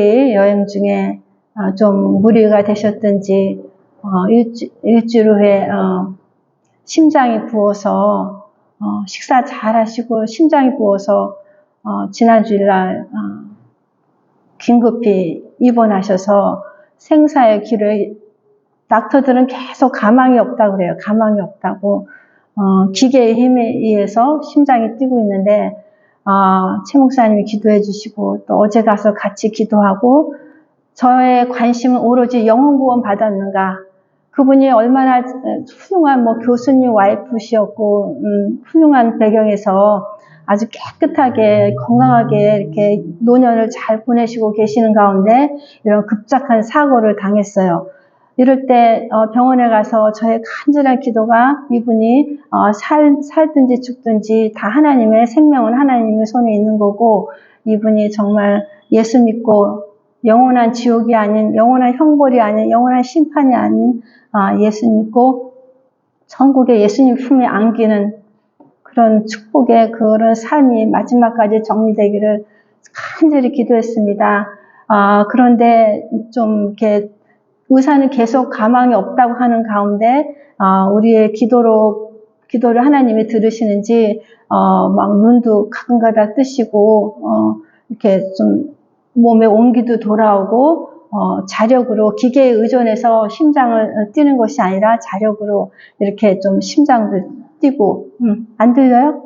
여행 중에 좀 무리가 되셨든지 일주일 후에 심장이 부어서 식사 잘 하시고 심장이 부어서 지난 주일날 긴급히 입원하셔서 생사의 길을 닥터들은 계속 가망이 없다고 그래요. 가망이 없다고. 기계의 힘에 의해서 심장이 뛰고 있는데 최 목사님이 기도해 주시고 또 어제 가서 같이 기도하고 저의 관심은 오로지 영혼 구원 받았는가. 그분이 얼마나 훌륭한 교수님 와이프시었고 훌륭한 배경에서 아주 깨끗하게 건강하게 이렇게 노년을 잘 보내시고 계시는 가운데 이런 급작한 사고를 당했어요. 이럴 때 병원에 가서 저의 간절한 기도가 이분이 살든지 죽든지 다 하나님의 생명은 하나님의 손에 있는 거고 이분이 정말 예수 믿고 영원한 지옥이 아닌 영원한 형벌이 아닌 영원한 심판이 아닌 예수 믿고 천국의 예수님 품에 안기는 그런 축복의 그런 삶이 마지막까지 정리되기를 간절히 기도했습니다. 그런데 좀 이렇게 의사는 계속 가망이 없다고 하는 가운데 우리의 기도를 하나님이 들으시는지 막 눈도 가끔가다 뜨시고 이렇게 좀 몸에 온기도 돌아오고 자력으로 기계에 의존해서 심장을 뛰는 것이 아니라 자력으로 이렇게 좀 심장도 뛰고 안 들려요?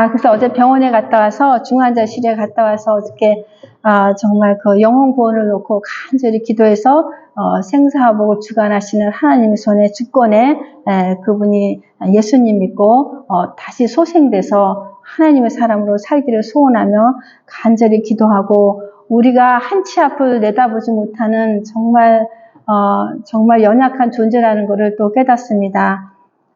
그래서 어제 병원에 갔다 와서 중환자실에 갔다 와서 어저께 정말 그 영혼 구원을 놓고 간절히 기도해서 생사하고 주관하시는 하나님의 손에 주권에 그분이 예수님 믿고 다시 소생돼서 하나님의 사람으로 살기를 소원하며 간절히 기도하고 우리가 한치 앞을 내다보지 못하는 정말 연약한 존재라는 것을 또 깨닫습니다.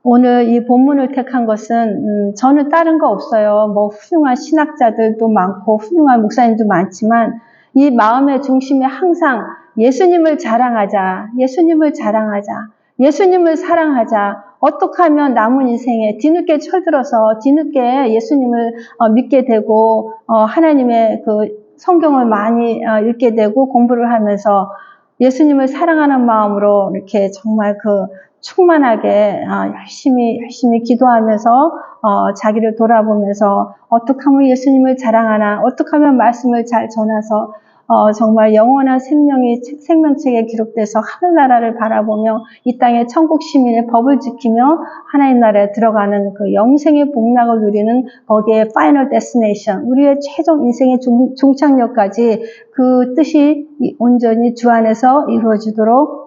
오늘 이 본문을 택한 것은 저는 다른 거 없어요. 훌륭한 신학자들도 많고 훌륭한 목사님도 많지만 이 마음의 중심에 항상 예수님을 자랑하자. 예수님을 자랑하자. 예수님을 사랑하자. 어떻게 하면 남은 인생에 뒤늦게 철들어서 뒤늦게 예수님을 믿게 되고 하나님의 그 성경을 많이 읽게 되고 공부를 하면서 예수님을 사랑하는 마음으로 이렇게 정말 충만하게 열심히 기도하면서 자기를 돌아보면서 어떻게 하면 예수님을 자랑하나, 어떻게 하면 말씀을 잘 전해서 정말 영원한 생명이 생명책에 기록돼서 하늘나라를 바라보며 이 땅의 천국 시민의 법을 지키며 하나님 나라에 들어가는 그 영생의 복락을 누리는 거기에 파이널 데스티네이션, 우리의 최종 인생의 종착역까지 그 뜻이 온전히 주 안에서 이루어지도록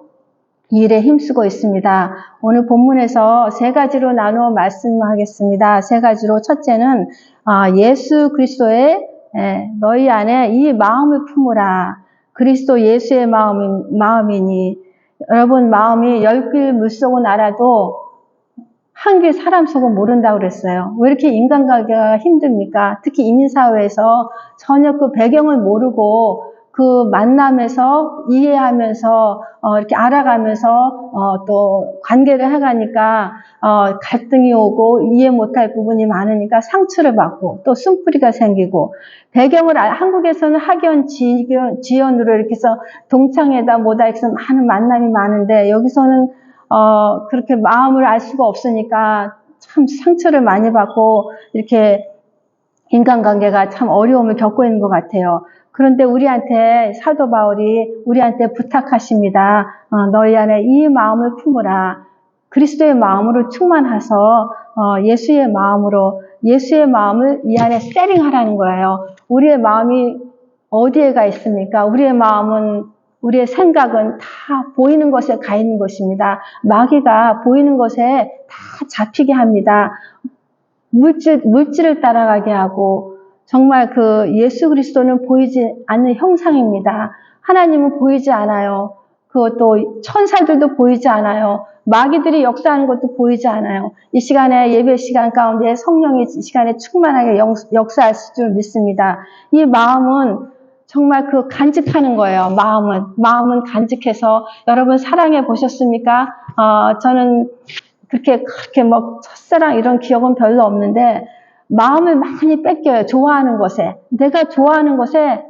이 일에 힘쓰고 있습니다. 오늘 본문에서 세 가지로 나누어 말씀하겠습니다. 세 가지로 첫째는 예수 그리스도의 너희 안에 이 마음을 품으라. 그리스도 예수의 마음이니 여러분 마음이 10길 물속은 알아도 한 길 사람 속은 모른다고 그랬어요. 왜 이렇게 인간관계가 힘듭니까? 특히 이민사회에서 전혀 그 배경을 모르고 그 만남에서 이해하면서 이렇게 알아가면서 또 관계를 해가니까 갈등이 오고 이해 못할 부분이 많으니까 상처를 받고 또 숨뿌리가 생기고 배경을 한국에서는 학연, 지연으로 이렇게 해서 동창회다 뭐다 해서 많은 만남이 많은데 여기서는 그렇게 마음을 알 수가 없으니까 참 상처를 많이 받고 이렇게 인간관계가 참 어려움을 겪고 있는 것 같아요. 그런데 우리한테 사도 바울이 우리한테 부탁하십니다. 너희 안에 이 마음을 품으라. 그리스도의 마음으로 충만해서 예수의 마음을 이 안에 세링하라는 거예요. 우리의 마음이 어디에 가 있습니까? 우리의 생각은 다 보이는 것에 가 있는 것입니다. 마귀가 보이는 것에 다 잡히게 합니다. 물질을 따라가게 하고 정말 그 예수 그리스도는 보이지 않는 형상입니다. 하나님은 보이지 않아요. 그것도 천사들도 보이지 않아요. 마귀들이 역사하는 것도 보이지 않아요. 이 시간에 예배 시간 가운데 성령이 이 시간에 충만하게 역사하실 줄 믿습니다. 이 마음은 정말 그 간직하는 거예요. 마음은 간직해서 여러분 사랑해 보셨습니까? 저는 그렇게 뭐 첫사랑 이런 기억은 별로 없는데 마음을 많이 뺏겨요. 좋아하는 것에. 내가 좋아하는 것에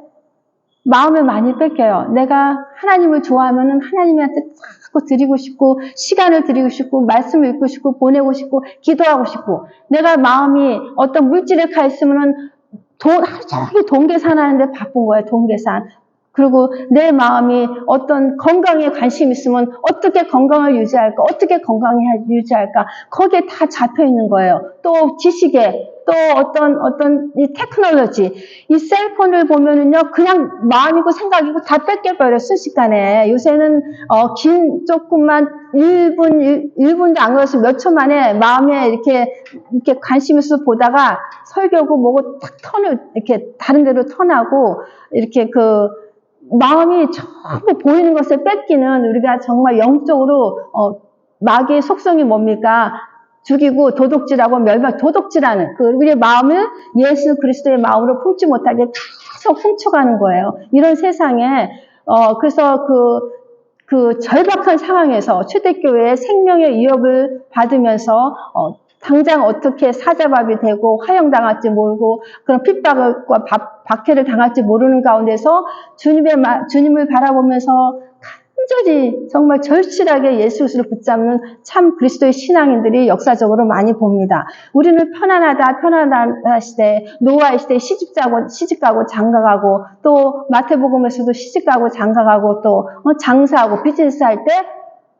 마음을 많이 뺏겨요. 내가 하나님을 좋아하면은 하나님한테 자꾸 드리고 싶고, 시간을 드리고 싶고, 말씀을 읽고 싶고, 보내고 싶고, 기도하고 싶고, 내가 마음이 어떤 물질에 가 있으면은 하루 종일 돈 계산하는데 바쁜 거예요. 돈 계산. 그리고 내 마음이 어떤 건강에 관심 있으면 어떻게 건강을 유지할까? 어떻게 건강을 유지할까? 거기에 다 잡혀 있는 거예요. 또 지식에, 또 어떤 이 테크놀로지. 이 셀폰을 보면은요, 그냥 마음이고 생각이고 다 뺏겨버려요. 순식간에. 요새는, 조금만 1분도 안 걸려서 몇 초 만에 마음에 이렇게 관심 있어서 보다가 설교고 뭐고 탁 이렇게 다른 데로 턴하고, 이렇게 마음이 전부 보이는 것을 뺏기는 우리가 정말 영적으로 마귀의 속성이 뭡니까? 죽이고 도둑질하고 도둑질하는 우리의 마음을 예수 그리스도의 마음으로 품지 못하게 계속 훔쳐가는 거예요. 이런 세상에 그래서 그 절박한 상황에서 초대교회의 생명의 위협을 받으면서 당장 어떻게 사자밥이 되고 화형당할지 모르고 그런 핍박과 박해를 당할지 모르는 가운데서 주님을 바라보면서 간절히 정말 절실하게 예수를 붙잡는 참 그리스도의 신앙인들이 역사적으로 많이 봅니다. 우리는 편안하다 시대, 노아의 시대에 시집가고 장가가고 또 마태복음에서도 시집가고 장가가고 또 장사하고 비즈니스 할 때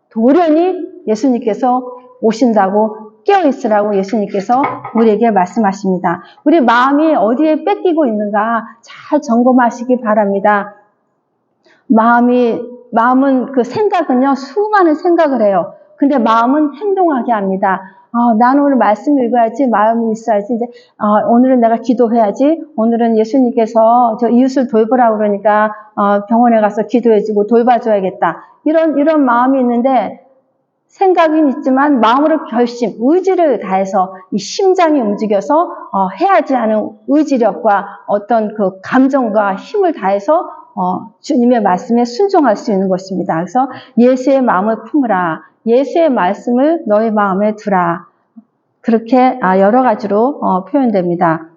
돌연히 예수님께서 오신다고 깨어있으라고 예수님께서 우리에게 말씀하십니다. 우리 마음이 어디에 뺏기고 있는가 잘 점검하시기 바랍니다. 마음은 생각은요, 수많은 생각을 해요. 근데 마음은 행동하게 합니다. 나는 오늘 말씀 읽어야지, 마음이 있어야지, 이제, 오늘은 내가 기도해야지, 오늘은 예수님께서 저 이웃을 돌보라고 그러니까, 병원에 가서 기도해주고 돌봐줘야겠다. 이런 마음이 있는데, 생각은 있지만 마음으로 결심, 의지를 다해서 이 심장이 움직여서 해야지 하는 의지력과 어떤 그 감정과 힘을 다해서 주님의 말씀에 순종할 수 있는 것입니다. 그래서 예수의 마음을 품으라. 예수의 말씀을 너의 마음에 두라. 그렇게 여러 가지로 표현됩니다.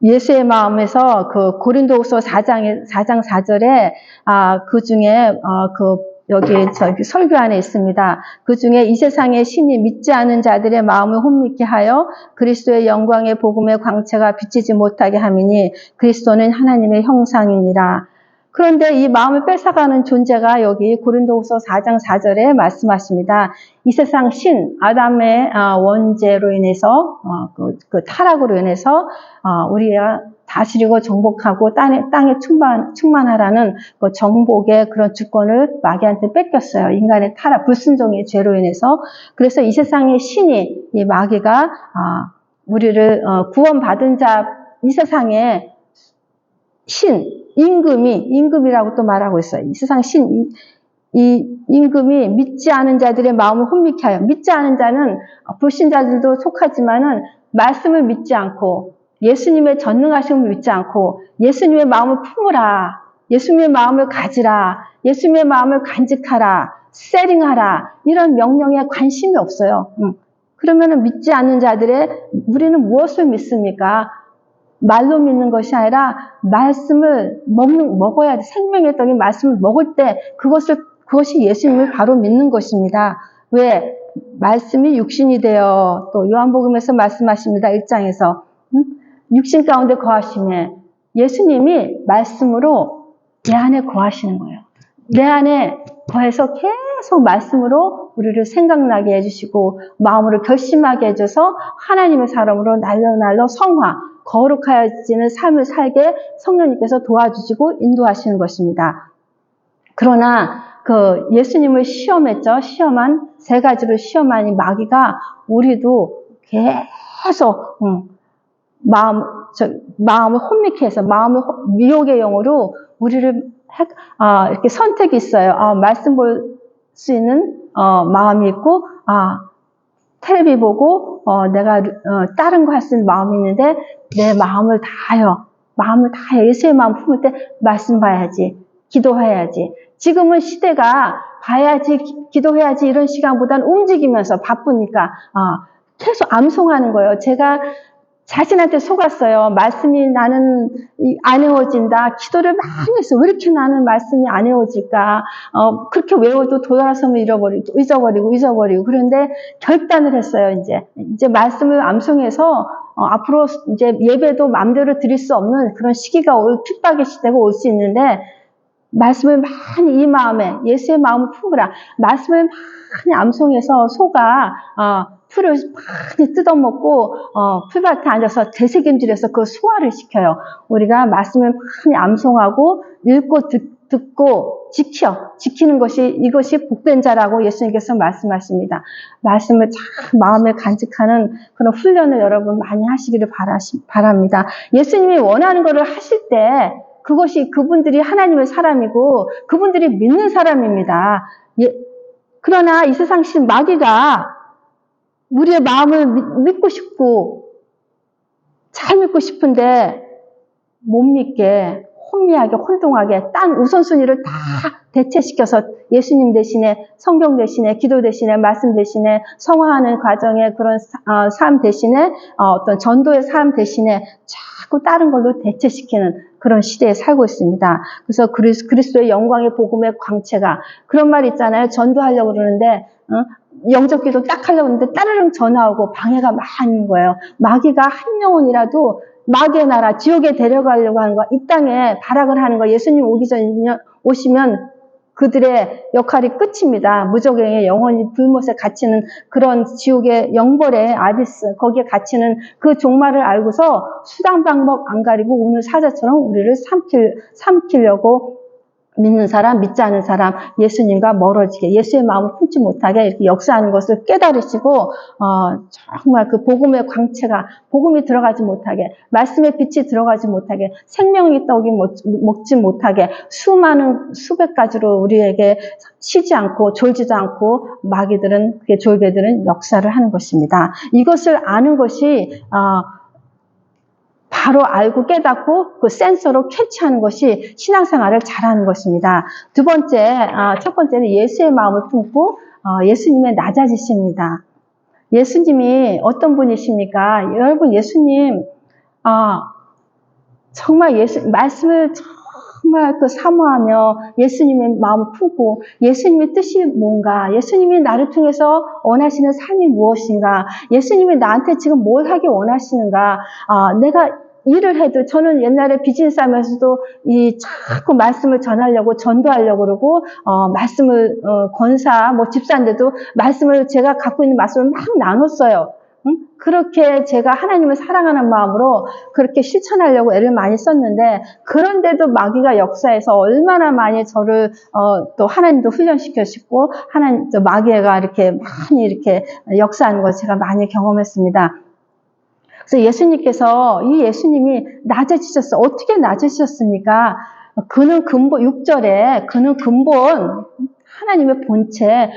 예수의 마음에서 그 고린도후서 4장 4절에 그 중에 여기 설교 안에 있습니다. 그 중에 이 세상의 신이 믿지 않은 자들의 마음을 혼미케 하여 그리스도의 영광의 복음의 광채가 비치지 못하게 함이니 그리스도는 하나님의 형상이니라. 그런데 이 마음을 뺏어가는 존재가 여기 고린도후서 4장 4절에 말씀하십니다. 이 세상 신, 아담의 원죄로 인해서 그 타락으로 인해서 우리가 다스리고 정복하고 땅에 충만하라는 그 정복의 그런 주권을 마귀한테 뺏겼어요. 인간의 타락, 불순종의 죄로 인해서. 그래서 이 세상의 신이, 이 마귀가 우리를 구원받은 자, 이 세상의 신, 임금이라고 또 말하고 있어요. 이 세상 신, 이 임금이 믿지 않은 자들의 마음을 혼미케 하여, 믿지 않은 자는 불신자들도 속하지만은 말씀을 믿지 않고 예수님의 전능하심을 믿지 않고 예수님의 마음을 품으라, 예수님의 마음을 가지라, 예수님의 마음을 간직하라, 세링하라, 이런 명령에 관심이 없어요. 그러면은 믿지 않는 자들의 우리는 무엇을 믿습니까? 말로 믿는 것이 아니라 말씀을 먹어야 돼. 생명의 떡인 말씀을 먹을 때 그것이 예수님을 바로 믿는 것입니다. 왜? 말씀이 육신이 되어, 또 요한복음에서 말씀하십니다. 1장에서 육신 가운데 거하시며 예수님이 말씀으로 내 안에 거하시는 거예요. 내 안에 거해서 계속 말씀으로 우리를 생각나게 해주시고 마음으로 결심하게 해줘서 하나님의 사람으로 날로 성화, 거룩하여지는 삶을 살게 성령님께서 도와주시고 인도하시는 것입니다. 그러나 그 예수님을 시험했죠. 세 가지로 시험한 이 마귀가 우리도 계속 마음을 혼미케 해서 미혹의 영으로 우리를 이렇게 선택이 있어요. 말씀 볼 수 있는 마음이 있고, 텔레비 보고 내가 다른 거 할 수 있는 마음이 있는데 내 마음을 다하여 예수의 마음 품을 때 말씀 봐야지, 기도해야지. 지금은 시대가 봐야지, 기도해야지 이런 시간보다는 움직이면서 바쁘니까 계속 암송하는 거예요. 제가 자신한테 속았어요. 말씀이 나는 안 외워진다. 기도를 많이 했어. 왜 이렇게 나는 말씀이 안 외워질까? 그렇게 외워도 돌아서면 잊어버리고. 그런데 결단을 했어요, 이제 말씀을 암송해서, 앞으로 이제 예배도 마음대로 드릴 수 없는 그런 시기가 핍박의 시대가 올 수 있는데, 말씀을 많이 이 마음에, 예수의 마음을 품으라. 말씀을 많이 암송해서 소가, 풀을 많이 뜯어먹고 풀밭에 앉아서 되새김질해서 그 소화를 시켜요. 우리가 말씀을 많이 암송하고 읽고 듣고 지키는 것이 이것이 복된 자라고 예수님께서 말씀하십니다. 말씀을 참 마음에 간직하는 그런 훈련을 여러분 많이 하시기를 바랍니다. 예수님이 원하는 것을 하실 때 그것이 그분들이 하나님의 사람이고 그분들이 믿는 사람입니다. 그러나 이 세상 마귀가 우리의 마음을 믿고 싶고 잘 믿고 싶은데 못 믿게 혼미하게 혼동하게 딴 우선순위를 다 대체시켜서 예수님 대신에 성경 대신에 기도 대신에 말씀 대신에 성화하는 과정의 그런 삶 대신에 어떤 전도의 삶 대신에 자꾸 다른 걸로 대체시키는 그런 시대에 살고 있습니다. 그래서 그리스도의 영광의 복음의 광채가 그런 말 있잖아요. 전도하려고 그러는데 영적 기도 딱 하려고 했는데 따르릉 전화오고 방해가 많은 거예요. 마귀가 한 영혼이라도 마귀의 나라, 지옥에 데려가려고 하는 거, 이 땅에 발악을 하는 거, 예수님 오시면 그들의 역할이 끝입니다. 무적행의 영혼이 불못에 갇히는 그런 지옥의 영벌의 아비스, 거기에 갇히는 그 종말을 알고서 수단 방법 안 가리고 오늘 사자처럼 우리를 삼키려고 믿는 사람, 믿지 않은 사람, 예수님과 멀어지게, 예수의 마음을 품지 못하게 이렇게 역사하는 것을 깨달으시고, 정말 그 복음의 광채가, 복음이 들어가지 못하게, 말씀의 빛이 들어가지 못하게, 생명의 떡이 먹지 못하게, 수백 가지로 우리에게 쉬지 않고, 졸지도 않고, 졸개들은 역사를 하는 것입니다. 이것을 아는 것이, 바로 알고 깨닫고 그 센서로 캐치하는 것이 신앙생활을 잘하는 것입니다. 첫 번째는 예수의 마음을 품고 예수님의 낮아지십니다. 예수님이 어떤 분이십니까? 여러분 예수님 정말 말씀을 정말 사모하며 예수님의 마음을 품고 예수님의 뜻이 뭔가, 예수님이 나를 통해서 원하시는 삶이 무엇인가, 예수님이 나한테 지금 뭘 하기 원하시는가, 내가 일을 해도 저는 옛날에 비즈니스 하면서도 자꾸 말씀을 전하려고 전도하려고 그러고 말씀을 권사 집사인데도 말씀을 제가 갖고 있는 말씀을 막 나눴어요. 그렇게 제가 하나님을 사랑하는 마음으로 그렇게 실천하려고 애를 많이 썼는데 그런데도 마귀가 역사해서 얼마나 많이 저를 또 하나님도 훈련시켜주고 하나님 또 마귀가 이렇게 많이 이렇게 역사하는 걸 제가 많이 경험했습니다. 그래서 예수님이 낮아지셨어. 어떻게 낮아지셨습니까? 그는 근본, 6절에 그는 근본, 하나님의 본체,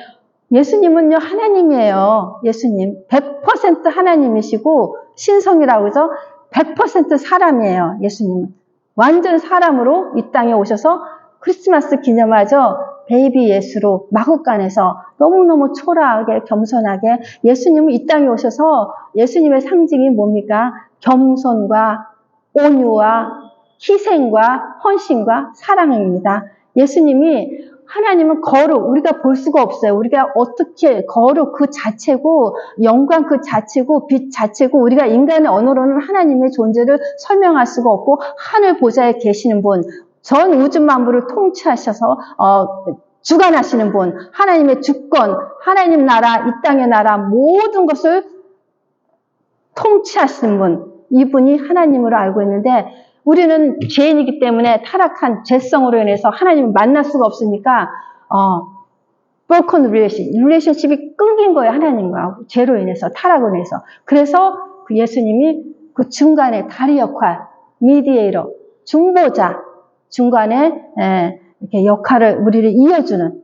예수님은요, 하나님이에요. 예수님. 100% 하나님이시고, 신성이라고 해서 100% 사람이에요. 예수님은. 완전 사람으로 이 땅에 오셔서 크리스마스 기념하죠. 베이비 예수로 마구간에서 너무너무 초라하게 겸손하게 예수님은 이 땅에 오셔서 예수님의 상징이 뭡니까? 겸손과 온유와 희생과 헌신과 사랑입니다. 하나님은 거룩, 우리가 볼 수가 없어요. 우리가 어떻게 거룩 그 자체고 영광 그 자체고 빛 자체고 우리가 인간의 언어로는 하나님의 존재를 설명할 수가 없고 하늘 보좌에 계시는 분, 전 우주 만물을 통치하셔서 주관하시는 분, 하나님의 주권, 하나님 나라, 이 땅의 나라 모든 것을 통치하시는 분, 이분이 하나님으로 알고 있는데 우리는 죄인이기 때문에 타락한 죄성으로 인해서 하나님을 만날 수가 없으니까 broken relationship이 끊긴 거예요. 하나님과 죄로 인해서, 타락으로 인해서. 그래서 그 예수님이 그 중간에 다리 역할, 미디에이터, 중보자, 중간에 이렇게 역할을, 우리를 이어주는,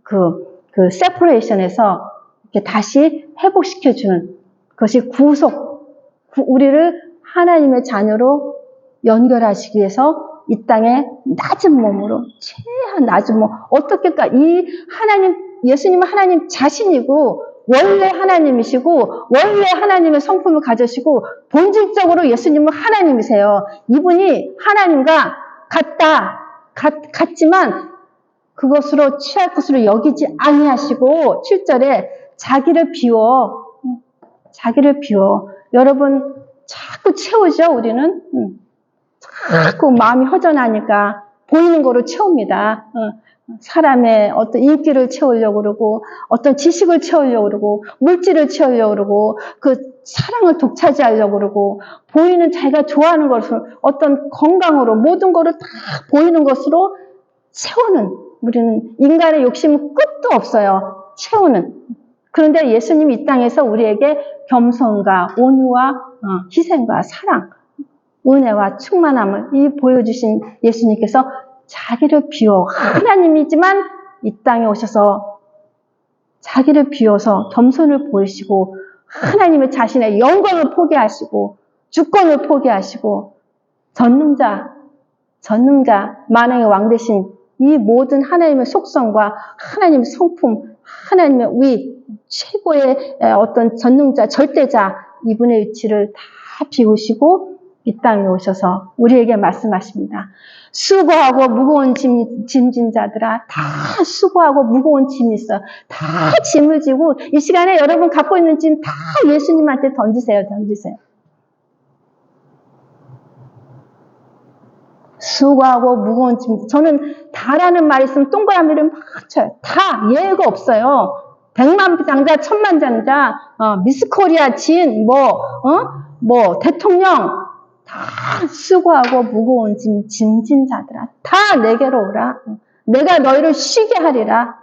그 세퍼레이션에서 이렇게 다시 회복시켜주는 것이 우리를 하나님의 자녀로 연결하시기 위해서 이 땅에 낮은 몸으로, 최한 낮은 몸, 어떻게까 이 예수님은 하나님 자신이고, 원래 하나님이시고, 원래 하나님의 성품을 가지시고, 본질적으로 예수님은 하나님이세요. 이분이 하나님과 같지만, 그것으로 취할 것으로 여기지 아니하시고, 7절에 자기를 비워. 여러분, 자꾸 채우죠, 우리는. 자꾸 마음이 허전하니까 보이는 거로 채웁니다. 사람의 어떤 인기를 채우려고 그러고, 어떤 지식을 채우려고 그러고, 물질을 채우려고 그러고, 그 사랑을 독차지하려고 그러고, 보이는 자기가 좋아하는 것으로, 어떤 건강으로, 모든 거를 다 보이는 것으로 채우는, 우리는 인간의 욕심은 끝도 없어요. 채우는. 그런데 예수님이 이 땅에서 우리에게 겸손과 온유와 희생과 사랑, 은혜와 충만함을 보여주신 예수님께서 자기를 비워, 하나님이지만 이 땅에 오셔서 자기를 비워서 겸손을 보이시고, 하나님의 자신의 영광을 포기하시고, 주권을 포기하시고, 전능자, 만왕의 왕 되신 이 모든 하나님의 속성과 하나님의 성품, 하나님의 위, 최고의 어떤 전능자, 절대자, 이분의 위치를 다 비우시고 이 땅에 오셔서 우리에게 말씀하십니다. 수고하고 무거운 짐진 자들아, 다 수고하고 무거운 짐이 있어. 다 짐을 지고 이 시간에 여러분 갖고 있는 짐 다 예수님한테 던지세요. 수고하고 무거운 짐. 저는 다라는 말이 있으면 동그라미를 막 쳐요. 다 예외가 없어요. 100만 장자, 1000만 장자, 미스 코리아 진, 대통령, 다 수고하고 무거운 짐진 자들아. 다 내게로 오라. 내가 너희를 쉬게 하리라.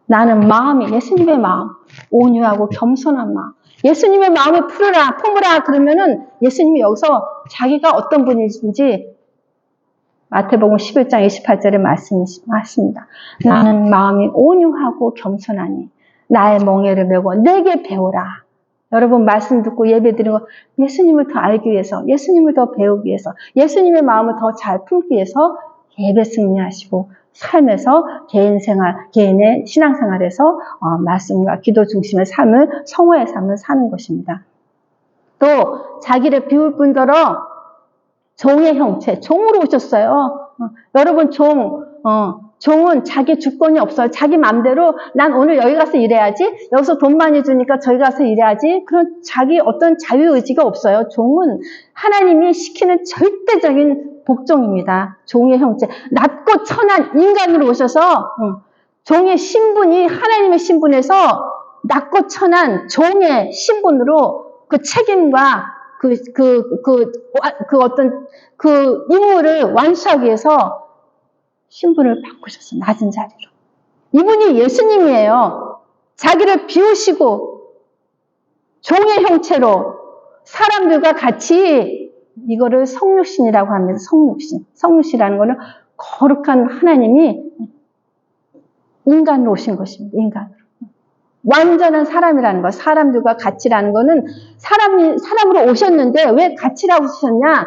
나는 예수님의 마음, 온유하고 겸손한 마음. 예수님의 마음을 품으라 그러면은 예수님이 여기서 자기가 어떤 분이신지 마태복음 11장 28절에 말씀하십니다. 나는 마음이 온유하고 겸손하니 나의 멍에를 메고 내게 배우라. 여러분 말씀 듣고 예배 드리는 거 예수님을 더 알기 위해서, 예수님을 더 배우기 위해서, 예수님의 마음을 더 잘 품기 위해서 예배 승리하시고 삶에서 개인의 신앙생활에서 말씀과 기도 중심의 삶을, 성화의 삶을 사는 것입니다. 또 자기를 비울 뿐더러 종의 형체, 종으로 오셨어요. 여러분 종은 자기 주권이 없어요. 자기 마음대로 난 오늘 여기 가서 일해야지. 여기서 돈 많이 주니까 저기 가서 일해야지. 그런 자기 어떤 자유의지가 없어요. 종은 하나님이 시키는 절대적인 복종입니다. 종의 형체. 낮고 천한 인간으로 오셔서 종의 신분이 하나님의 신분에서 낮고 천한 종의 신분으로 그 책임과 그 임무를 완수하기 위해서 신분을 바꾸셨어요. 낮은 자리로. 이분이 예수님이에요. 자기를 비우시고 종의 형체로 사람들과 같이 이거를 성육신이라고 합니다. 성육신이라는 거는 거룩한 하나님이 인간으로 오신 것입니다. 인간으로. 완전한 사람이라는 거, 사람들과 같이라는 거는 사람으로 오셨는데 왜 같이라고 오셨냐?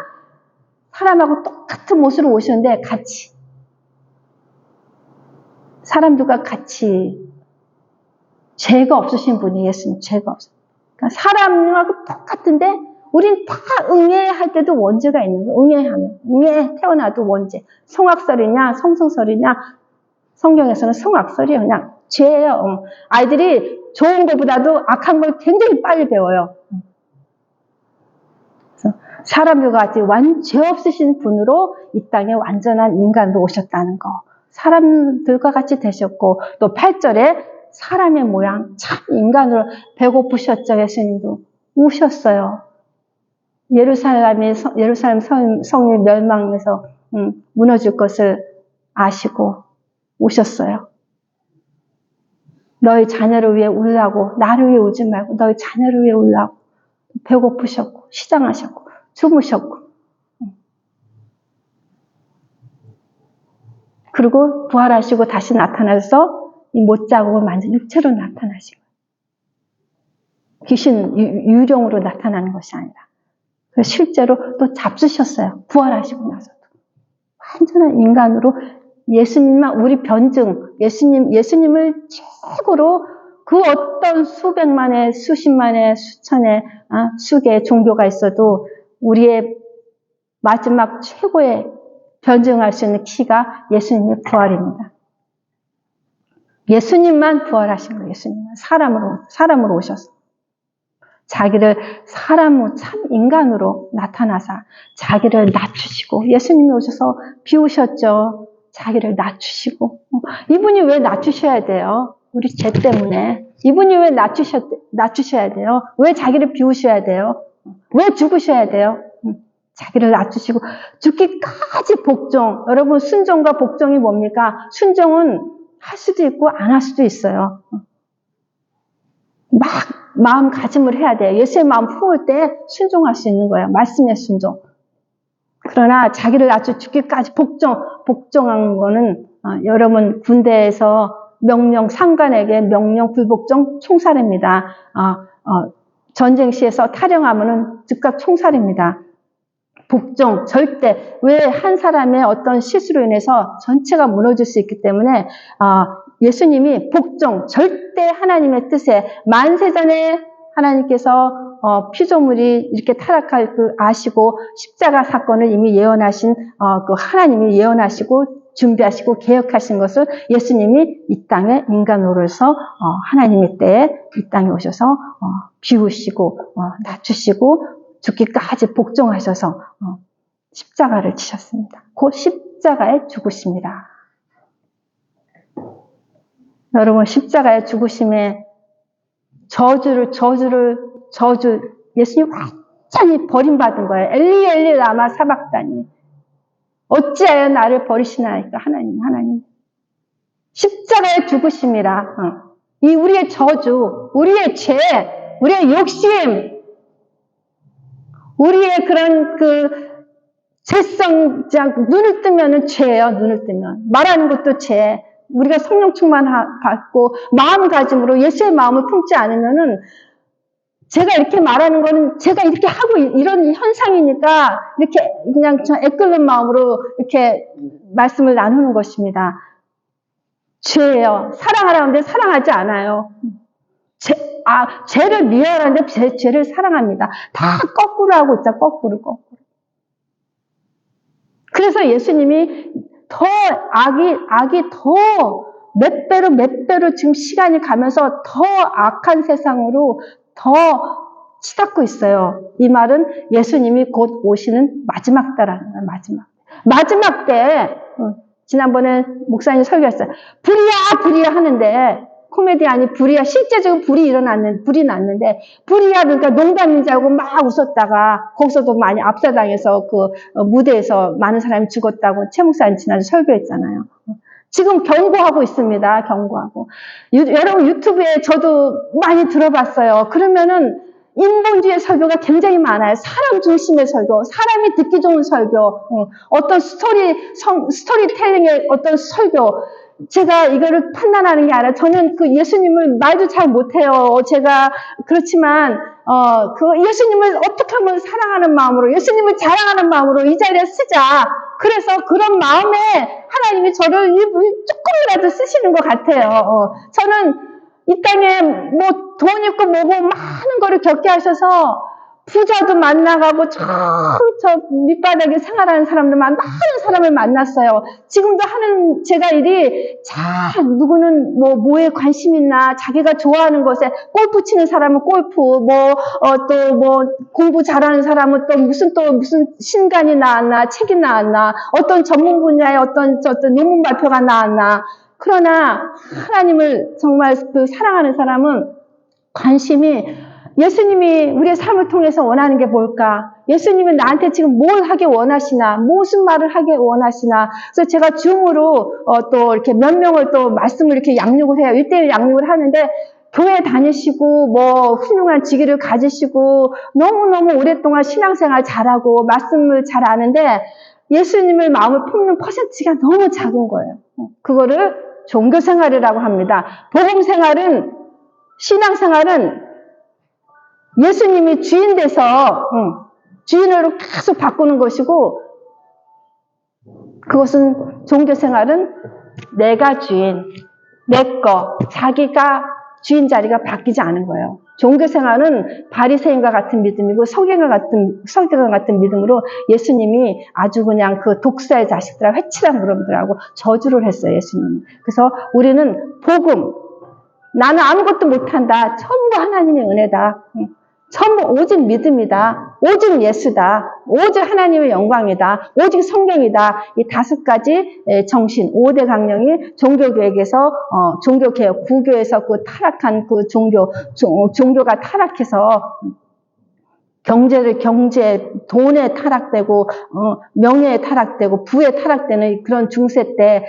사람하고 똑같은 모습으로 오셨는데 같이. 사람들과 같이. 죄가 없으신 분이 예수님, 죄가 없어요. 그러니까 사람하고 똑같은데 우린 다 응애할 때도 원죄가 있는 거예요. 응애 태어나도 원죄. 성악설이냐, 성성설이냐, 성경에서는 성악설이에요. 그냥 죄예요. 아이들이 좋은 것보다도 악한 걸 굉장히 빨리 배워요. 그래서 사람들과 같이 죄 없으신 분으로 이 땅에 완전한 인간으로 오셨다는 거. 사람들과 같이 되셨고 또 8절에 사람의 모양, 참 인간으로 배고프셨죠. 예수님도 우셨어요. 예루살렘 성이 멸망해서 무너질 것을 아시고 우셨어요. 너희 자녀를 위해 울라고, 나를 위해 울지 말고 너희 자녀를 위해 울라고. 배고프셨고 시장하셨고 주무셨고 그리고 부활하시고 다시 나타나서 이 못자국을 만진 육체로 나타나시고 귀신 유령으로 나타나는 것이 아니라 실제로 또 잡수셨어요. 부활하시고 나서도 완전한 인간으로 예수님만 우리 변증 예수님을 최고로 그 어떤 수백만의 수십만의 수천의 수개의 종교가 있어도 우리의 마지막 최고의 변증할 수 있는 키가 예수님의 부활입니다. 예수님만 부활하신 거예요. 예수님만 사람으로 오셔서 자기를 사람으로 참 인간으로 나타나사 자기를 낮추시고 예수님이 오셔서 비우셨죠. 자기를 낮추시고 이분이 왜 낮추셔야 돼요? 우리 죄 때문에. 이분이 왜 낮추셔야 돼요? 왜 자기를 비우셔야 돼요? 왜 죽으셔야 돼요? 자기를 낮추시고 죽기까지 복종. 여러분 순종과 복종이 뭡니까? 순종은 할 수도 있고 안 할 수도 있어요. 막 마음가짐을 해야 돼요. 예수의 마음 품을 때 순종할 수 있는 거예요. 말씀의 순종. 그러나 자기를 낮추 죽기까지 복종한 거는 여러분 군대에서 상관에게 명령 불복종 총살입니다. 전쟁 시에서 탈영하면은 즉각 총살입니다. 복종 절대 왜 한 사람의 어떤 실수로 인해서 전체가 무너질 수 있기 때문에 예수님이 복종 절대 하나님의 뜻에 만세전에 하나님께서 피조물이 이렇게 타락할 아시고 십자가 사건을 이미 예언하신 그 하나님이 예언하시고 준비하시고 계획하신 것을 예수님이 이 땅에 인간으로서 하나님의 때에 이 땅에 오셔서 비우시고 낮추시고 죽기까지 복종하셔서 십자가를 치셨습니다. 그 십자가의 죽으심이라. 여러분 십자가의 죽으심에 저주 예수님 완전히 버림받은 거예요. 엘리 엘리 라마 사박다니 어찌하여 나를 버리시나이까 하나님 십자가의 죽으심이라. 이 우리의 저주, 우리의 죄, 우리의 욕심, 우리의 그런 죄성, 눈을 뜨면은 죄예요. 눈을 뜨면 말하는 것도 죄. 우리가 성령 충만 받고 마음가짐으로 예수의 마음을 품지 않으면은 제가 이렇게 말하는 거는 제가 이렇게 하고 이런 현상이니까 이렇게 그냥 애끓는 마음으로 이렇게 말씀을 나누는 것입니다. 죄예요. 사랑하라는데 사랑하지 않아요. 죄를 미워하는데 죄를 사랑합니다. 다 거꾸로 하고 있죠. 거꾸로. 그래서 예수님이 악이 더 몇 배로 지금 시간이 가면서 더 악한 세상으로 더 치닫고 있어요. 이 말은 예수님이 곧 오시는 마지막 때라는 거예요. 마지막 때 지난번에 목사님 설교했어요. 불이야 하는데 코미디 아니 불이야 실제적으로 불이 났는데 불이야 그러니까 농담인 줄 알고 막 웃었다가 거기서도 많이 압사당해서 무대에서 많은 사람이 죽었다고 최 목사님 지난주 설교했잖아요. 지금 경고하고 있습니다. 경고하고. 여러분 유튜브에 저도 많이 들어봤어요. 그러면은 인본주의 설교가 굉장히 많아요. 사람 중심의 설교, 사람이 듣기 좋은 설교, 어떤 스토리텔링의 어떤 설교. 제가 이거를 판단하는 게 아니라 저는 예수님을 말도 잘 못해요. 제가 그렇지만 예수님을 어떻게 하면 사랑하는 마음으로 예수님을 자랑하는 마음으로 이 자리에 쓰자. 그래서 그런 마음에 하나님이 저를 조금이라도 쓰시는 것 같아요. 저는 이 땅에 돈 있고 뭐고 많은 거를 겪게 하셔서 부자도 만나가고 저 밑바닥에 생활하는 사람들 많은 사람을 만났어요. 지금도 하는 제가 일이 누구는 뭐에 관심 있나 자기가 좋아하는 것에 골프 치는 사람은 골프 또 공부 잘하는 사람은 또 무슨 신간이 나왔나 책이 나왔나 어떤 전문 분야의 어떤 논문 발표가 나왔나. 그러나 하나님을 정말 사랑하는 사람은 관심이 예수님이 우리의 삶을 통해서 원하는 게 뭘까? 예수님은 나한테 지금 뭘 하기 원하시나? 무슨 말을 하기 원하시나? 그래서 제가 줌으로 또 이렇게 몇 명을 또 말씀을 이렇게 양육을 해요. 1대1 양육을 하는데 교회 다니시고 훌륭한 직위를 가지시고 너무너무 오랫동안 신앙생활 잘하고 말씀을 잘 아는데 예수님을 마음을 품는 퍼센트가 너무 작은 거예요. 그거를 종교생활이라고 합니다. 복음생활은, 신앙생활은 예수님이 주인 돼서 주인으로 계속 바꾸는 것이고, 그것은 종교생활은 내가 주인, 내 거, 자기가 주인 자리가 바뀌지 않은 거예요. 종교생활은 바리새인과 같은 믿음이고 서기관 같은 믿음으로 예수님이 아주 그냥 그 독사의 자식들아 회치라 물음들하고 저주를 했어요, 예수님이. 그래서 우리는 복음, 나는 아무것도 못한다. 전부 하나님의 은혜다. 전부 오직 믿음이다. 오직 예수다. 오직 하나님의 영광이다. 오직 성경이다. 이 5가지 정신, 5대 강령이 종교개혁에서, 종교개혁, 구교에서 그 타락한 그 종교가 타락해서 돈에 타락되고, 명예에 타락되고, 부에 타락되는 그런 중세 때,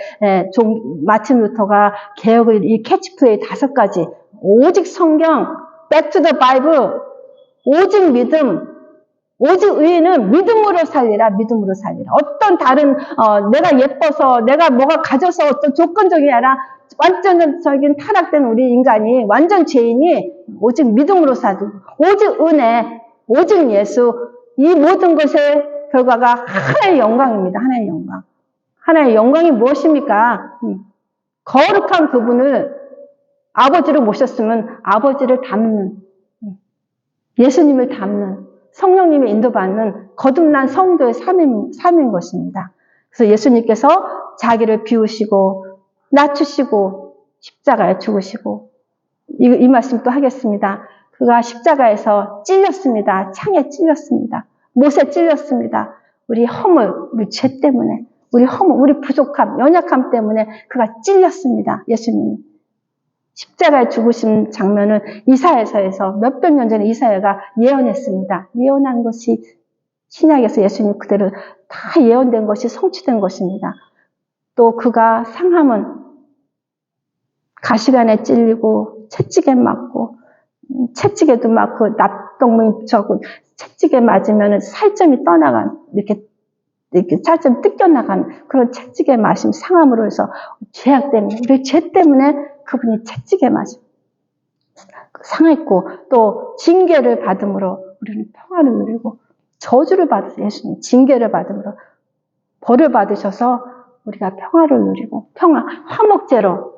마틴 루터가 개혁의 이 캐치프레이 5가지, 오직 성경, back to the Bible, 오직 믿음, 오직 의인은 믿음으로 살리라, 믿음으로 살리라. 어떤 다른, 내가 예뻐서, 내가 뭐가 가져서 어떤 조건적이 아니라 완전적인 타락된 우리 인간이, 완전 죄인이 오직 믿음으로 살고, 오직 은혜, 오직 예수, 이 모든 것의 결과가 하나의 영광입니다. 하나의 영광. 하나의 영광이 무엇입니까? 거룩한 그분을 아버지로 모셨으면 아버지를 닮는, 예수님을 닮는, 성령님의 인도받는 거듭난 성도의 삶인 것입니다. 그래서 예수님께서 자기를 비우시고 낮추시고 십자가에 죽으시고, 이 말씀 또 하겠습니다. 그가 십자가에서 찔렸습니다. 창에 찔렸습니다. 못에 찔렸습니다. 우리 허물, 우리 죄 때문에, 우리 허물, 우리 부족함, 연약함 때문에 그가 찔렸습니다. 예수님이. 십자가에 죽으신 장면은 이사야서에서 몇백 년 전에 이사야가 예언했습니다. 예언한 것이 신약에서 예수님 그대로 다 예언된 것이 성취된 것입니다. 또 그가 상함은 가시관에 찔리고 채찍에 맞고, 채찍에도 맞고 납동무에 붙여고 채찍에 맞으면 살점이 떠나간, 이렇게 살점이 뜯겨나간 그런 채찍에 맞은 상함으로 해서 죄악 때문에, 우리 죄 때문에 그분이 채찍에 맞아 상했고, 또 징계를 받음으로 우리는 평화를 누리고, 저주를 받으셔서 예수님 징계를 받음으로 벌을 받으셔서 우리가 평화를 누리고, 화목제로,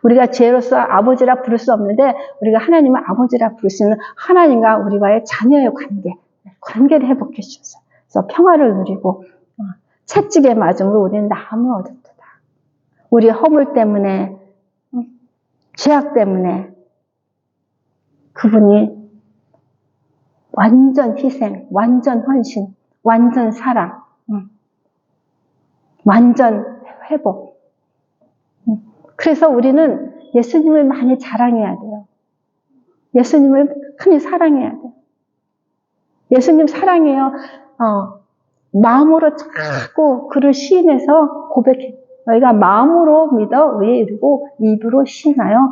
우리가 죄로서 아버지라 부를 수 없는데 우리가 하나님을 아버지라 부를 수 있는 하나님과 우리와의 자녀의 관계를 회복해 주셔서 그래서 평화를 누리고, 채찍에 맞음으로 우리는 나음을 얻었다. 우리의 허물 때문에, 죄악 때문에 그분이 완전 희생, 완전 헌신, 완전 사랑, 완전 회복. 그래서 우리는 예수님을 많이 자랑해야 돼요. 예수님을 많이 사랑해야 돼요. 예수님 사랑해요. 마음으로 자꾸 그를 시인해서 고백해. 너희가 마음으로 믿어 의에 이르고 입으로 시인하여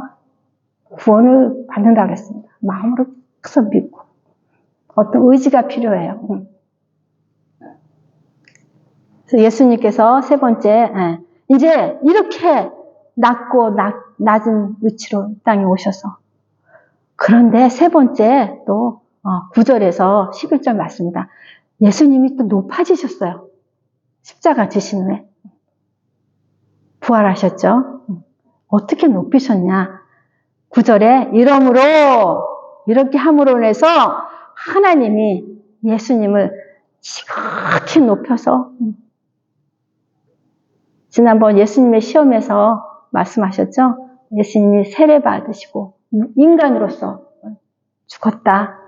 구원을 받는다고 했습니다. 마음으로 계속 믿고. 어떤 의지가 필요해요. 그래서 예수님께서 세 번째, 이제 이렇게 낮고 낮은 위치로 이 땅에 오셔서, 그런데 세 번째 또 9절에서 11절 맞습니다. 예수님이 또 높아지셨어요. 십자가 지신 후에 부활하셨죠. 어떻게 높이셨냐? 9절에 이러므로, 이렇게 함으로 인해서 하나님이 예수님을 지극히 높여서, 지난번 예수님의 시험에서 말씀하셨죠? 예수님이 세례 받으시고 인간으로서 죽었다.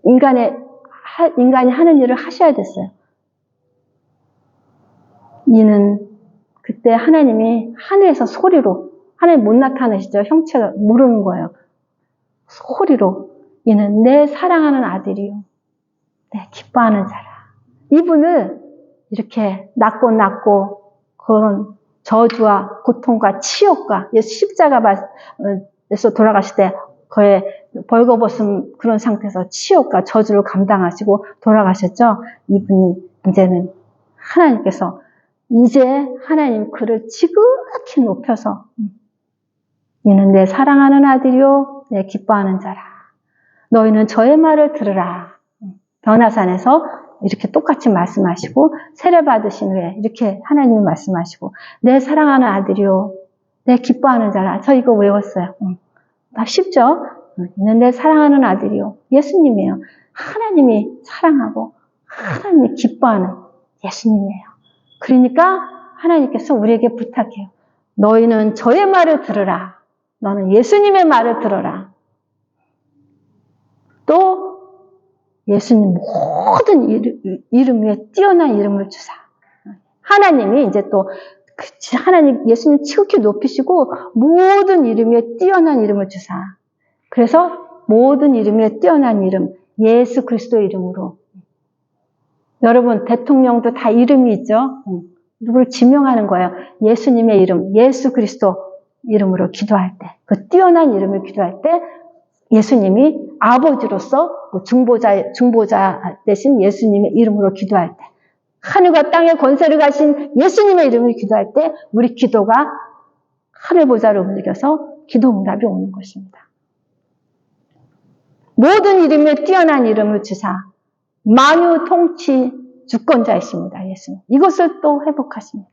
인간이 하는 일을 하셔야 됐어요. 이는 그때 하나님이 하늘에서 소리로, 하나님 못 나타나시죠? 형체가 모르는 거예요. 소리로, 이는 내 사랑하는 아들이요, 내 기뻐하는 자라. 이분을 이렇게 낮고 그런 저주와 고통과 치욕과, 예수 십자가에서 돌아가실 때 그의 벌거벗은 그런 상태에서 치욕과 저주를 감당하시고 돌아가셨죠. 이분이 이제는 하나님께서 이제 하나님 그를 지극히 높여서 이는 내 사랑하는 아들이요 내 기뻐하는 자라. 너희는 저의 말을 들으라. 변화산에서 이렇게 똑같이 말씀하시고 세례 받으신 후에 이렇게 하나님이 말씀하시고 내 사랑하는 아들이요 내 기뻐하는 자라. 저 이거 외웠어요. 쉽죠? 이는 내 사랑하는 아들이요 예수님이에요. 하나님이 사랑하고 하나님이 기뻐하는 예수님이에요. 그러니까 하나님께서 우리에게 부탁해요. 너희는 저의 말을 들으라. 너는 예수님의 말을 들어라. 또 예수님 모든 이름 위에 뛰어난 이름을 주사. 하나님이 이제 또 하나님 예수님 지극히 높이시고 모든 이름 위에 뛰어난 이름을 주사. 그래서 모든 이름 위에 뛰어난 이름 예수 그리스도의 이름으로. 여러분 대통령도 다 이름이 있죠. 누구를 지명하는 거예요. 예수님의 이름 예수 그리스도 이름으로 기도할 때, 그 뛰어난 이름을 기도할 때 예수님이 아버지로서 중보자 대신 예수님의 이름으로 기도할 때, 하늘과 땅의 권세를 가신 예수님의 이름을 기도할 때 우리 기도가 하늘 보좌로 움직여서 기도 응답이 오는 것입니다. 모든 이름에 뛰어난 이름을 주사 만유 통치 주권자이십니다. 예수님. 이것을 또 회복하십니다.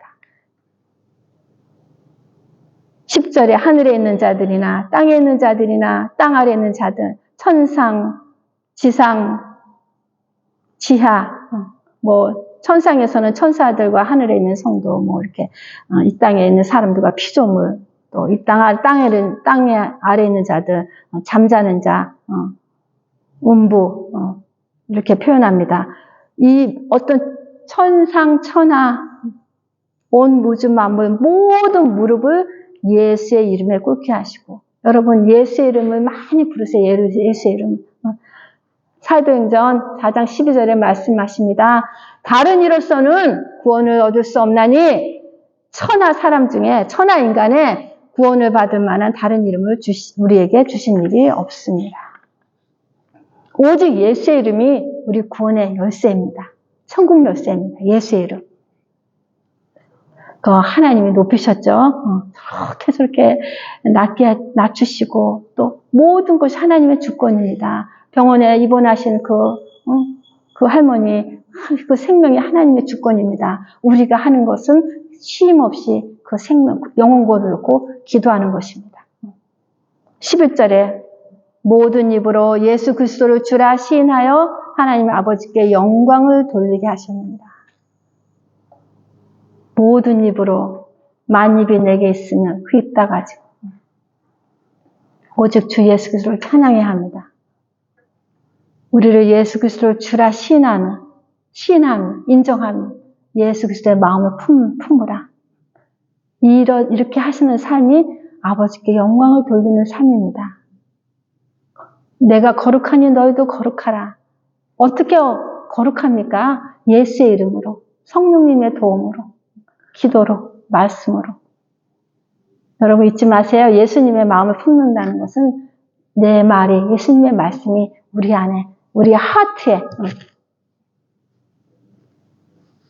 10절에 하늘에 있는 자들이나 땅에 있는 자들이나 땅 아래에 있는 자들, 천상, 지상, 지하, 천상에서는 천사들과 하늘에 있는 성도, 이렇게, 이 땅에 있는 사람들과 피조물, 또 이 땅 아래에 있는 자들, 잠자는 자, 음부, 이렇게 표현합니다. 이 어떤 천상, 천하, 온 우주 만물, 모든 무릎을 예수의 이름에 꿇게 하시고, 여러분 예수의 이름을 많이 부르세요. 예수의 이름. 사도행전 4장 12절에 말씀하십니다. 다른 이로서는 구원을 얻을 수 없나니 천하 사람 중에 천하 인간의 구원을 받을 만한 다른 이름을 우리에게 주신 일이 없습니다. 오직 예수의 이름이 우리 구원의 열쇠입니다. 천국 열쇠입니다. 예수의 이름. 하나님이 높이셨죠. 저렇게 낮추시고 또 모든 것이 하나님의 주권입니다. 병원에 입원하신 그 할머니, 그 생명이 하나님의 주권입니다. 우리가 하는 것은 쉼 없이 그 생명, 영혼권을 놓고 기도하는 것입니다. 11절에 모든 입으로 예수 그리스도를 주라 시인하여 하나님 아버지께 영광을 돌리게 하셨습니다. 모든 입으로 만입이 내게 있으면 그 입 다 가지고 오직 주 예수 그리스도를 찬양해야 합니다. 우리를 예수 그리스도를 주라 시인하는, 인정하는 예수 그리스도의 마음을 품으라. 이렇게 하시는 삶이 아버지께 영광을 돌리는 삶입니다. 내가 거룩하니 너희도 거룩하라. 어떻게 거룩합니까? 예수의 이름으로, 성령님의 도움으로, 기도로, 말씀으로. 여러분 잊지 마세요. 예수님의 마음을 품는다는 것은 내 말이, 예수님의 말씀이 우리 안에, 우리 하트에,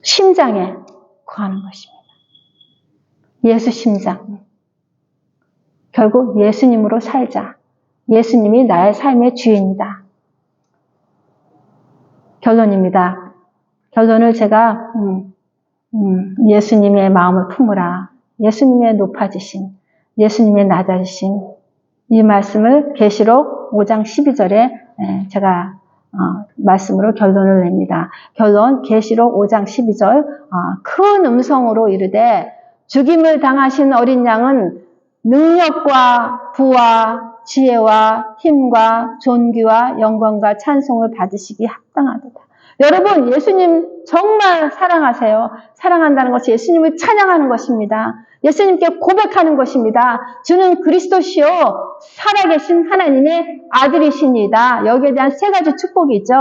심장에 거하는 것입니다. 예수 심장. 결국 예수님으로 살자. 예수님이 나의 삶의 주인이다. 결론입니다. 결론을 제가 예수님의 마음을 품으라. 예수님의 높아지심, 예수님의 낮아지심, 이 말씀을 계시록 5장 12절에 제가 말씀으로 결론을 냅니다. 결론 계시록 5장 12절 큰 음성으로 이르되 죽임을 당하신 어린 양은 능력과 부와 지혜와 힘과 존귀와 영광과 찬송을 받으시기 합당하도다. 여러분 예수님 정말 사랑하세요. 사랑한다는 것이 예수님을 찬양하는 것입니다. 예수님께 고백하는 것입니다. 주는 그리스도시요 살아계신 하나님의 아들이십니다. 여기에 대한 세 가지 축복이 있죠.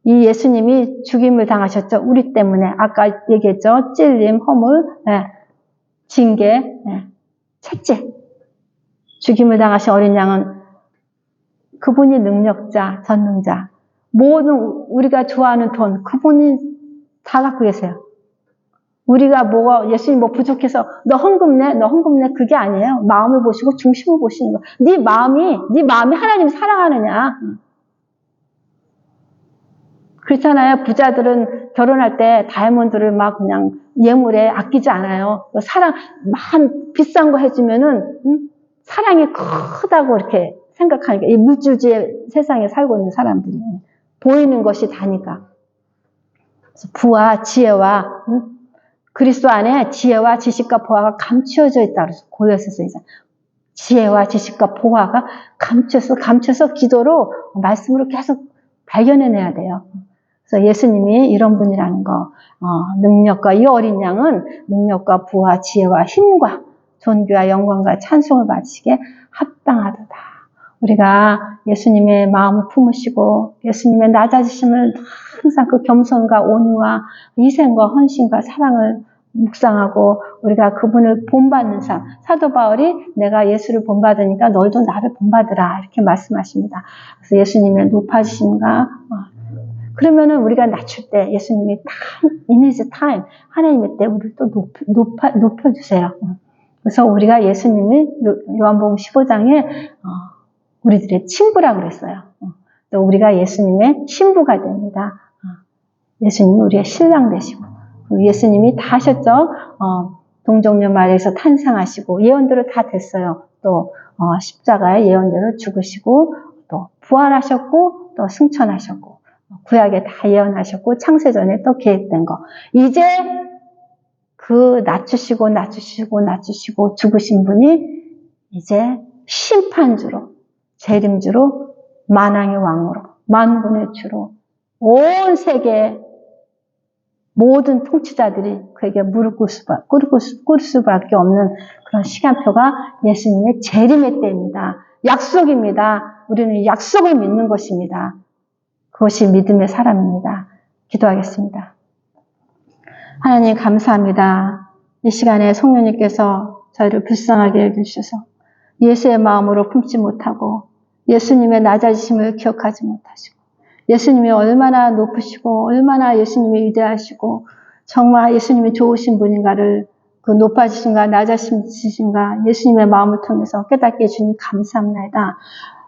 이 예수님이 죽임을 당하셨죠. 우리 때문에 아까 얘기했죠. 찔림, 허물, 징계, 채찍. 죽임을 당하신 어린 양은 그분이 능력자, 전능자, 모든 우리가 좋아하는 돈, 그분이 다 갖고 계세요. 우리가 뭐가 예수님 뭐 부족해서 너 헌금 내 그게 아니에요. 마음을 보시고 중심을 보시는 거. 네 마음이 하나님 사랑하느냐. 그렇잖아요. 부자들은 결혼할 때 다이아몬드를 막 그냥 예물에 아끼지 않아요. 비싼 거 해주면은 사랑이 크다고 이렇게 생각하니까 이 물질주의 세상에 살고 있는 사람들이 보이는 것이 다니까. 그래서 부와 지혜와 그리스도 안에 지혜와 지식과 보화가 감추어져 있다 그래서 고려서서 이제 지혜와 지식과 보화가 감춰서 기도로 말씀으로 계속 발견해내야 돼요. 그래서 예수님이 이런 분이라는 거, 능력과 이 어린 양은 능력과 부와 지혜와 힘과 존귀와 영광과 찬송을 바치게 합당하도다. 우리가 예수님의 마음을 품으시고 예수님의 낮아지심을 항상 그 겸손과 온유와 희생과 헌신과 사랑을 묵상하고 우리가 그분을 본받는 삶. 사도 바울이 내가 예수를 본받으니까 너희도 나를 본받으라 이렇게 말씀하십니다. 그래서 예수님의 높아지심과 그러면은 우리가 낮출 때 예수님이 in his time 하나님의 때 우리를 또 높여주세요. 그래서 우리가 예수님을 요한복음 15장에 우리들의 친구라고 그랬어요. 또 우리가 예수님의 신부가 됩니다. 예수님이 우리의 신랑 되시고 예수님이 다 하셨죠. 동정녀 마리아에서 탄생하시고 예언대로 다 됐어요. 또 십자가의 예언대로 죽으시고 또 부활하셨고 또 승천하셨고 구약에 다 예언하셨고 창세전에 또 계획된 거. 이제 그 낮추시고 죽으신 분이 이제 심판주로 재림주로 만왕의 왕으로 만군의 주로 온 세계 모든 통치자들이 그에게 무릎 꿇을 수밖에 없는 그런 시간표가 예수님의 재림의 때입니다. 약속입니다. 우리는 약속을 믿는 것입니다. 그것이 믿음의 사람입니다. 기도하겠습니다. 하나님 감사합니다. 이 시간에 성령님께서 저희를 불쌍하게 여겨주셔서 예수의 마음으로 품지 못하고 예수님의 낮아지심을 기억하지 못하시고 예수님이 얼마나 높으시고 얼마나 예수님이 위대하시고 정말 예수님이 좋으신 분인가를 그 높아지신가 낮아지신가 예수님의 마음을 통해서 깨닫게 해주니 감사합니다.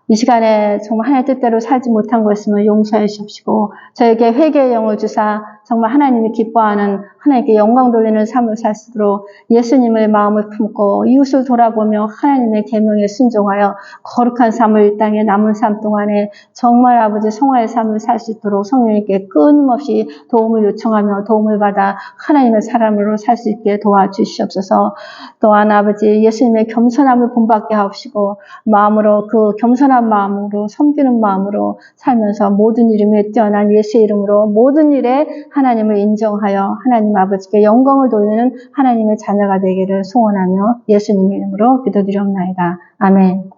이 시간에 정말 하나님의 뜻대로 살지 못한 것을 용서해 주십시고 저에게 회개의 영을 주사 정말 하나님이 기뻐하는 하나님께 영광 돌리는 삶을 살 수 있도록 예수님의 마음을 품고 이웃을 돌아보며 하나님의 계명에 순종하여 거룩한 삶을 이 땅에 남은 삶 동안에 정말 아버지 성화의 삶을 살 수 있도록 성령님께 끊임없이 도움을 요청하며 도움을 받아 하나님의 사람으로 살 수 있게 도와주시옵소서. 또한 아버지 예수님의 겸손함을 본받게 하옵시고 마음으로 그 겸손한 마음으로 섬기는 마음으로 살면서 모든 이름에 뛰어난 예수의 이름으로 모든 일에 하나님을 인정하여 하나님 아버지께 영광을 돌리는 하나님의 자녀가 되기를 소원하며 예수님의 이름으로 기도드리옵나이다. 아멘.